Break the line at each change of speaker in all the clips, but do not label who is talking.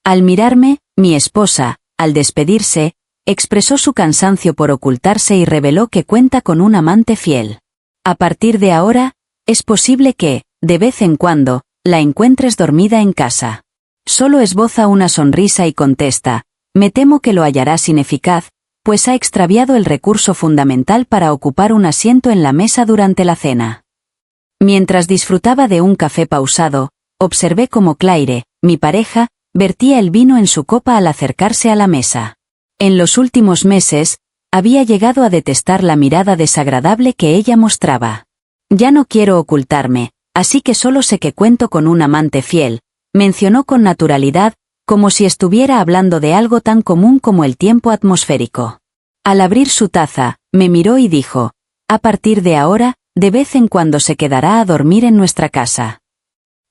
Al mirarme, mi esposa, al despedirse, expresó su cansancio por ocultarse y reveló que cuenta con un amante fiel. A partir de ahora, es posible que, de vez en cuando, la encuentres dormida en casa. Solo esboza una sonrisa y contesta: me temo que lo hallarás ineficaz, pues ha extraviado el recurso fundamental para ocupar un asiento en la mesa durante la cena. Mientras disfrutaba de un café pausado, observé cómo Claire, mi pareja, vertía el vino en su copa al acercarse a la mesa. En los últimos meses, había llegado a detestar la mirada desagradable que ella mostraba. Ya no quiero ocultarme, así que solo sé que cuento con un amante fiel, mencionó con naturalidad, como si estuviera hablando de algo tan común como el tiempo atmosférico. Al abrir su taza, me miró y dijo: a partir de ahora, de vez en cuando se quedará a dormir en nuestra casa.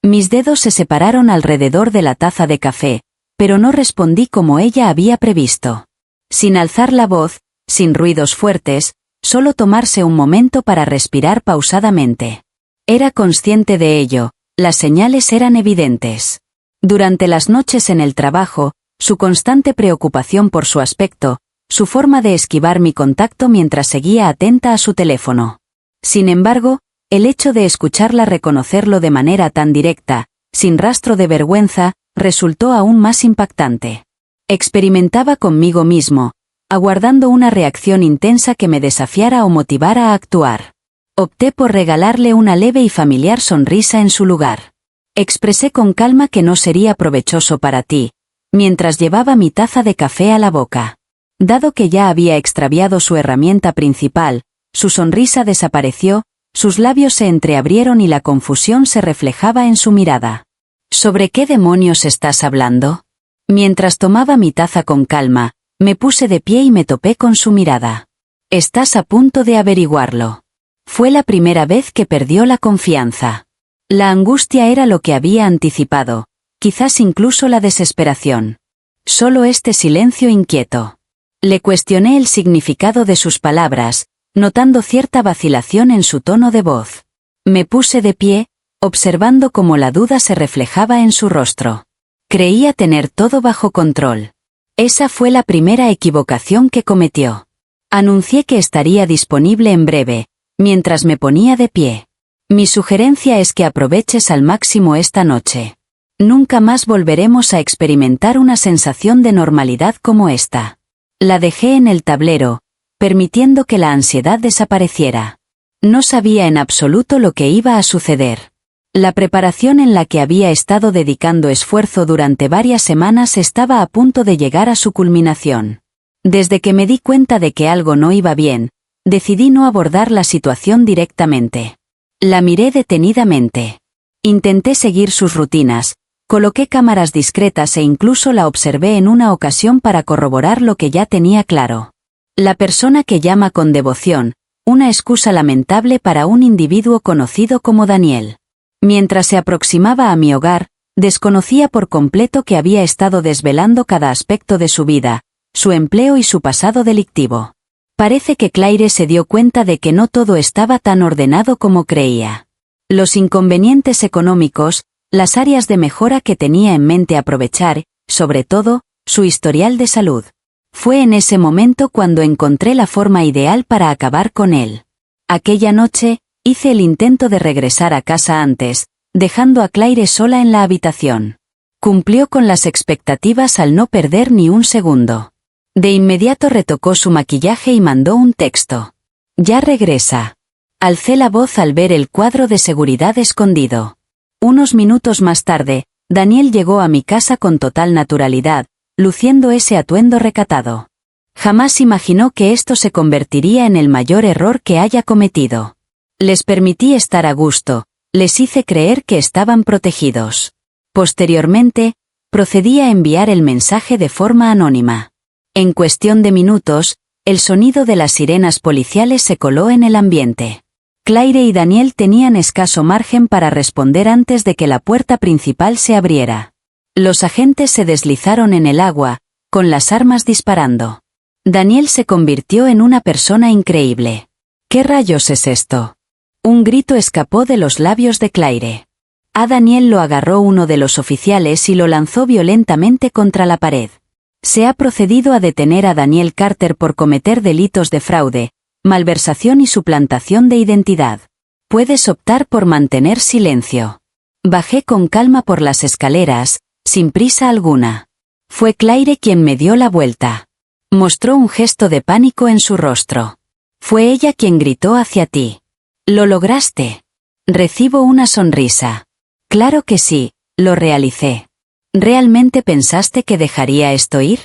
Mis dedos se separaron alrededor de la taza de café, pero no respondí como ella había previsto. Sin alzar la voz, sin ruidos fuertes, solo tomarse un momento para respirar pausadamente. Era consciente de ello, las señales eran evidentes. Durante las noches en el trabajo, su constante preocupación por su aspecto, su forma de esquivar mi contacto mientras seguía atenta a su teléfono. Sin embargo, el hecho de escucharla reconocerlo de manera tan directa, sin rastro de vergüenza, resultó aún más impactante. Experimentaba conmigo mismo, aguardando una reacción intensa que me desafiara o motivara a actuar. Opté por regalarle una leve y familiar sonrisa en su lugar. Expresé con calma que no sería provechoso para ti, mientras llevaba mi taza de café a la boca. Dado que ya había extraviado su herramienta principal, su sonrisa desapareció, sus labios se entreabrieron y la confusión se reflejaba en su mirada. ¿Sobre qué demonios estás hablando? Mientras tomaba mi taza con calma, me puse de pie y me topé con su mirada. Estás a punto de averiguarlo. Fue la primera vez que perdió la confianza. La angustia era lo que había anticipado, quizás incluso la desesperación. Solo este silencio inquieto. Le cuestioné el significado de sus palabras, notando cierta vacilación en su tono de voz. Me puse de pie, observando cómo la duda se reflejaba en su rostro. Creía tener todo bajo control. Esa fue la primera equivocación que cometió. Anuncié que estaría disponible en breve, mientras me ponía de pie. Mi sugerencia es que aproveches al máximo esta noche. Nunca más volveremos a experimentar una sensación de normalidad como esta. La dejé en el tablero, permitiendo que la ansiedad desapareciera. No sabía en absoluto lo que iba a suceder. La preparación en la que había estado dedicando esfuerzo durante varias semanas estaba a punto de llegar a su culminación. Desde que me di cuenta de que algo no iba bien, decidí no abordar la situación directamente. La miré detenidamente. Intenté seguir sus rutinas, coloqué cámaras discretas e incluso la observé en una ocasión para corroborar lo que ya tenía claro. La persona que llama con devoción, una excusa lamentable para un individuo conocido como Daniel. Mientras se aproximaba a mi hogar, desconocía por completo que había estado desvelando cada aspecto de su vida, su empleo y su pasado delictivo. Parece que Claire se dio cuenta de que no todo estaba tan ordenado como creía. Los inconvenientes económicos, las áreas de mejora que tenía en mente aprovechar, sobre todo, su historial de salud. Fue en ese momento cuando encontré la forma ideal para acabar con él. Aquella noche, hice el intento de regresar a casa antes, dejando a Claire sola en la habitación. Cumplió con las expectativas al no perder ni un segundo. De inmediato retocó su maquillaje y mandó un texto. Ya regresa. Alcé la voz al ver el cuadro de seguridad escondido. Unos minutos más tarde, Daniel llegó a mi casa con total naturalidad, luciendo ese atuendo recatado. Jamás imaginó que esto se convertiría en el mayor error que haya cometido. Les permití estar a gusto, les hice creer que estaban protegidos. Posteriormente, procedí a enviar el mensaje de forma anónima. En cuestión de minutos, el sonido de las sirenas policiales se coló en el ambiente. Claire y Daniel tenían escaso margen para responder antes de que la puerta principal se abriera. Los agentes se deslizaron en el agua, con las armas disparando. Daniel se convirtió en una persona increíble. ¿Qué rayos es esto? Un grito escapó de los labios de Claire. A Daniel lo agarró uno de los oficiales y lo lanzó violentamente contra la pared. Se ha procedido a detener a Daniel Carter por cometer delitos de fraude, malversación y suplantación de identidad. Puedes optar por mantener silencio. Bajé con calma por las escaleras, sin prisa alguna. Fue Claire quien me dio la vuelta. Mostró un gesto de pánico en su rostro. Fue ella quien gritó hacia ti. ¿Lo lograste? Recibo una sonrisa. Claro que sí, lo realicé. ¿Realmente pensaste que dejaría esto ir?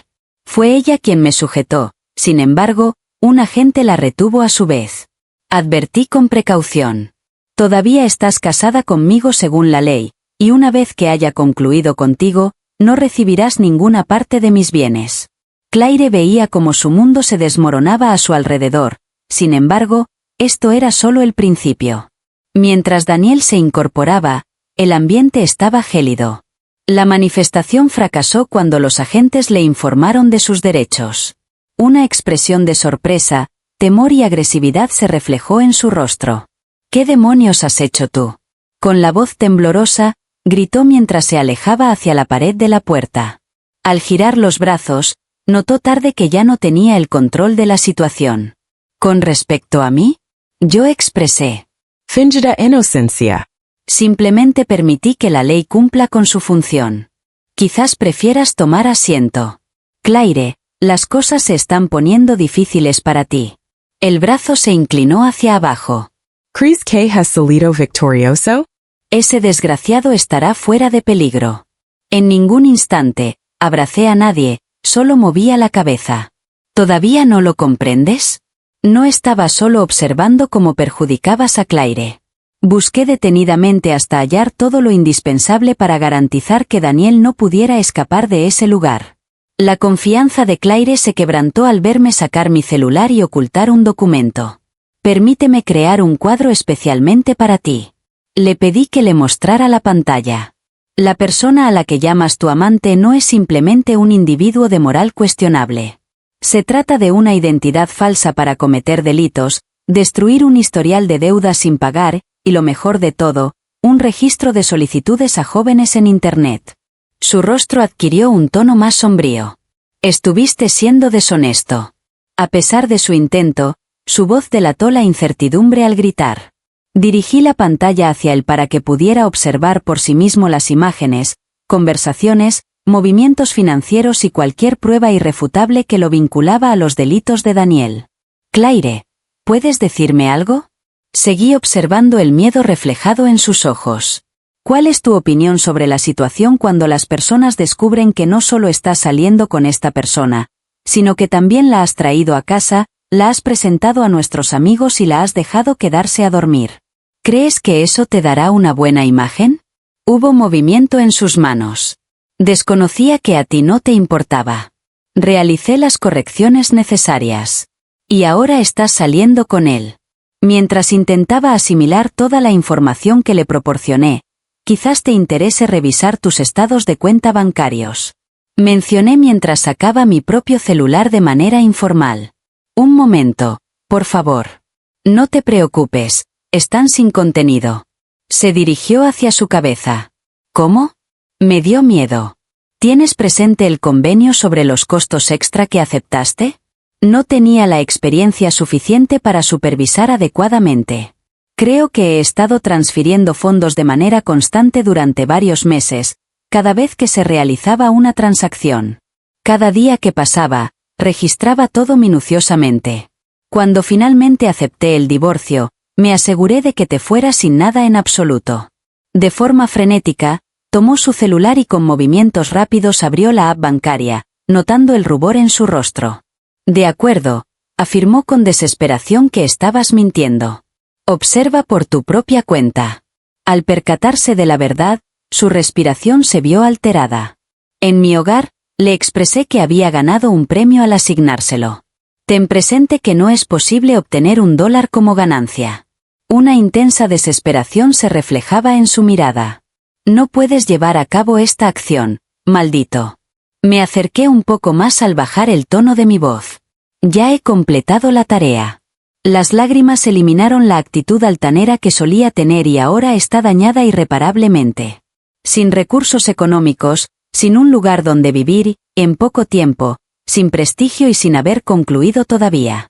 Fue ella quien me sujetó, sin embargo, un agente la retuvo a su vez. Advertí con precaución. Todavía estás casada conmigo según la ley, y una vez que haya concluido contigo, no recibirás ninguna parte de mis bienes. Claire veía cómo su mundo se desmoronaba a su alrededor, sin embargo, esto era solo el principio. Mientras Daniel se incorporaba, el ambiente estaba gélido. La manifestación fracasó cuando los agentes le informaron de sus derechos. Una expresión de sorpresa, temor y agresividad se reflejó en su rostro. ¿Qué demonios has hecho tú? Con la voz temblorosa, gritó mientras se alejaba hacia la pared de la puerta. Al girar los brazos, notó tarde que ya no tenía el control de la situación. ¿Con respecto a mí? Yo expresé.
Fingida inocencia.
Simplemente permití que la ley cumpla con su función. Quizás prefieras tomar asiento. Claire, las cosas se están poniendo difíciles para ti. El brazo se inclinó hacia abajo.
¿Crees que has salido victorioso?
Ese desgraciado estará fuera de peligro. En ningún instante, abracé a nadie, solo movía la cabeza. ¿Todavía no lo comprendes? No estaba solo observando cómo perjudicabas a Claire. Busqué detenidamente hasta hallar todo lo indispensable para garantizar que Daniel no pudiera escapar de ese lugar. La confianza de Claire se quebrantó al verme sacar mi celular y ocultar un documento. Permíteme crear un cuadro especialmente para ti. Le pedí que le mostrara la pantalla. La persona a la que llamas tu amante no es simplemente un individuo de moral cuestionable. Se trata de una identidad falsa para cometer delitos, destruir un historial de deudas sin pagar, y lo mejor de todo, un registro de solicitudes a jóvenes en Internet. Su rostro adquirió un tono más sombrío. Estuviste siendo deshonesto. A pesar de su intento, su voz delató la incertidumbre al gritar. Dirigí la pantalla hacia él para que pudiera observar por sí mismo las imágenes, conversaciones, movimientos financieros y cualquier prueba irrefutable que lo vinculaba a los delitos de Daniel. Claire, ¿puedes decirme algo? Seguí observando el miedo reflejado en sus ojos. ¿Cuál es tu opinión sobre la situación cuando las personas descubren que no solo estás saliendo con esta persona, sino que también la has traído a casa, la has presentado a nuestros amigos y la has dejado quedarse a dormir? ¿Crees que eso te dará una buena imagen? Hubo movimiento en sus manos. Desconocía que a ti no te importaba. Realicé las correcciones necesarias. Y ahora estás saliendo con él. Mientras intentaba asimilar toda la información que le proporcioné, quizás te interese revisar tus estados de cuenta bancarios. Mencioné mientras sacaba mi propio celular de manera informal. Un momento, por favor. No te preocupes, están sin contenido. Se dirigió hacia su cabeza. ¿Cómo? Me dio miedo. ¿Tienes presente el convenio sobre los costos extra que aceptaste? No tenía la experiencia suficiente para supervisar adecuadamente. Creo que he estado transfiriendo fondos de manera constante durante varios meses, cada vez que se realizaba una transacción. Cada día que pasaba, registraba todo minuciosamente. Cuando finalmente acepté el divorcio, me aseguré de que te fueras sin nada en absoluto. De forma frenética, tomó su celular y con movimientos rápidos abrió la app bancaria, notando el rubor en su rostro. De acuerdo, afirmó con desesperación que estabas mintiendo. Observa por tu propia cuenta. Al percatarse de la verdad, su respiración se vio alterada. En mi hogar, le expresé que había ganado un premio al asignárselo. Ten presente que no es posible obtener $1 como ganancia. Una intensa desesperación se reflejaba en su mirada. No puedes llevar a cabo esta acción, maldito. Me acerqué un poco más al bajar el tono de mi voz. Ya he completado la tarea. Las lágrimas eliminaron la actitud altanera que solía tener y ahora está dañada irreparablemente. Sin recursos económicos, sin un lugar donde vivir, en poco tiempo, sin prestigio y sin haber concluido todavía.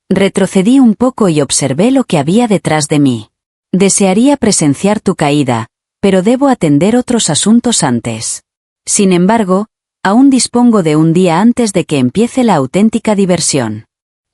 Retrocedí un poco y observé lo que había detrás de mí. Desearía presenciar tu caída, pero debo atender otros asuntos antes. Sin embargo, aún dispongo de un día antes de que empiece la auténtica diversión.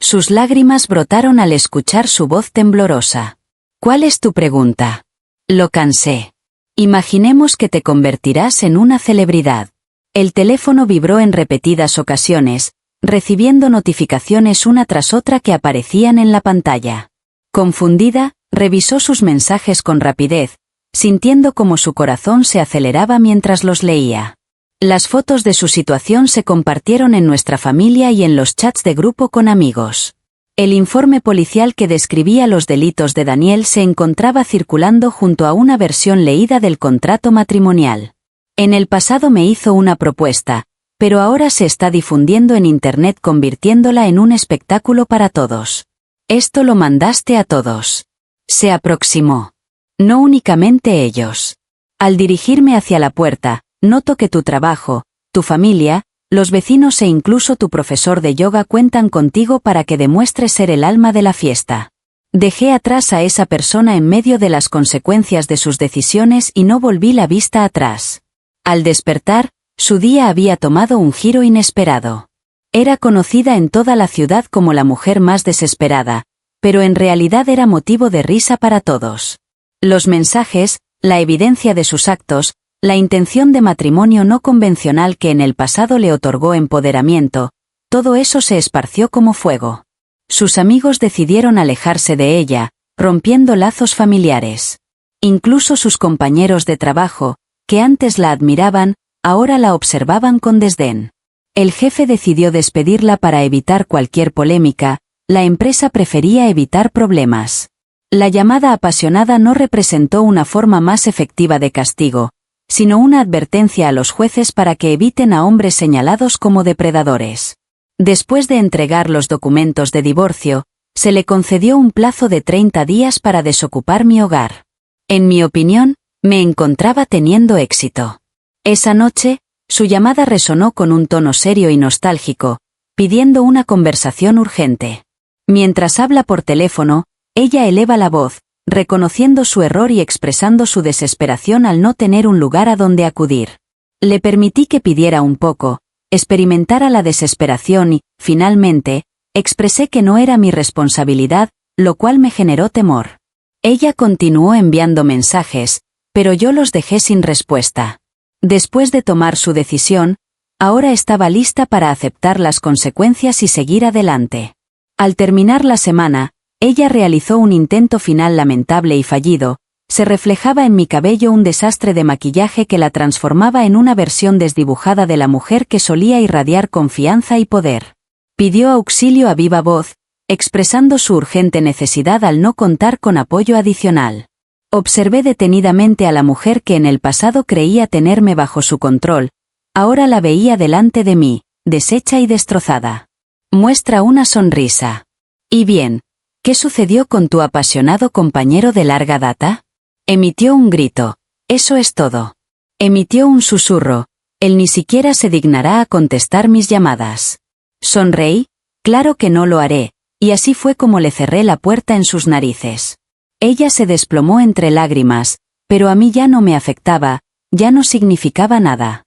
Sus lágrimas brotaron al escuchar su voz temblorosa. ¿Cuál es tu pregunta? Lo cansé. Imaginemos que te convertirás en una celebridad. El teléfono vibró en repetidas ocasiones, recibiendo notificaciones una tras otra que aparecían en la pantalla. Confundida, revisó sus mensajes con rapidez, sintiendo como su corazón se aceleraba mientras los leía. Las fotos de su situación se compartieron en nuestra familia y en los chats de grupo con amigos. El informe policial que describía los delitos de Daniel se encontraba circulando junto a una versión leída del contrato matrimonial. En el pasado me hizo una propuesta, pero ahora se está difundiendo en Internet convirtiéndola en un espectáculo para todos. Esto lo mandaste a todos. Se aproximó. No únicamente ellos. Al dirigirme hacia la puerta, noto que tu trabajo, tu familia, los vecinos e incluso tu profesor de yoga cuentan contigo para que demuestres ser el alma de la fiesta. Dejé atrás a esa persona en medio de las consecuencias de sus decisiones y no volví la vista atrás. Al despertar, su día había tomado un giro inesperado. Era conocida en toda la ciudad como la mujer más desesperada, pero en realidad era motivo de risa para todos. Los mensajes, la evidencia de sus actos, la intención de matrimonio no convencional que en el pasado le otorgó empoderamiento, todo eso se esparció como fuego. Sus amigos decidieron alejarse de ella, rompiendo lazos familiares. Incluso sus compañeros de trabajo, que antes la admiraban, ahora la observaban con desdén. El jefe decidió despedirla para evitar cualquier polémica, la empresa prefería evitar problemas. La llamada apasionada no representó una forma más efectiva de castigo, sino una advertencia a los jueces para que eviten a hombres señalados como depredadores. Después de entregar los documentos de divorcio, se le concedió un plazo de 30 días para desocupar mi hogar. En mi opinión, me encontraba teniendo éxito. Esa noche, su llamada resonó con un tono serio y nostálgico, pidiendo una conversación urgente. Mientras habla por teléfono, ella eleva la voz, reconociendo su error y expresando su desesperación al no tener un lugar a donde acudir. Le permití que pidiera un poco, experimentara la desesperación y, finalmente, expresé que no era mi responsabilidad, lo cual me generó temor. Ella continuó enviando mensajes, pero yo los dejé sin respuesta. Después de tomar su decisión, ahora estaba lista para aceptar las consecuencias y seguir adelante. Al terminar la semana, ella realizó un intento final lamentable y fallido, se reflejaba en mi cabello un desastre de maquillaje que la transformaba en una versión desdibujada de la mujer que solía irradiar confianza y poder. Pidió auxilio a viva voz, expresando su urgente necesidad al no contar con apoyo adicional. Observé detenidamente a la mujer que en el pasado creía tenerme bajo su control, ahora la veía delante de mí, deshecha y destrozada. Muestra una sonrisa. ¿Y bien? ¿Qué sucedió con tu apasionado compañero de larga data? Emitió un grito. Eso es todo. Emitió un susurro. Él ni siquiera se dignará a contestar mis llamadas. Sonreí. Claro que no lo haré, y así fue como le cerré la puerta en sus narices. Ella se desplomó entre lágrimas, pero a mí ya no me afectaba, ya no significaba nada.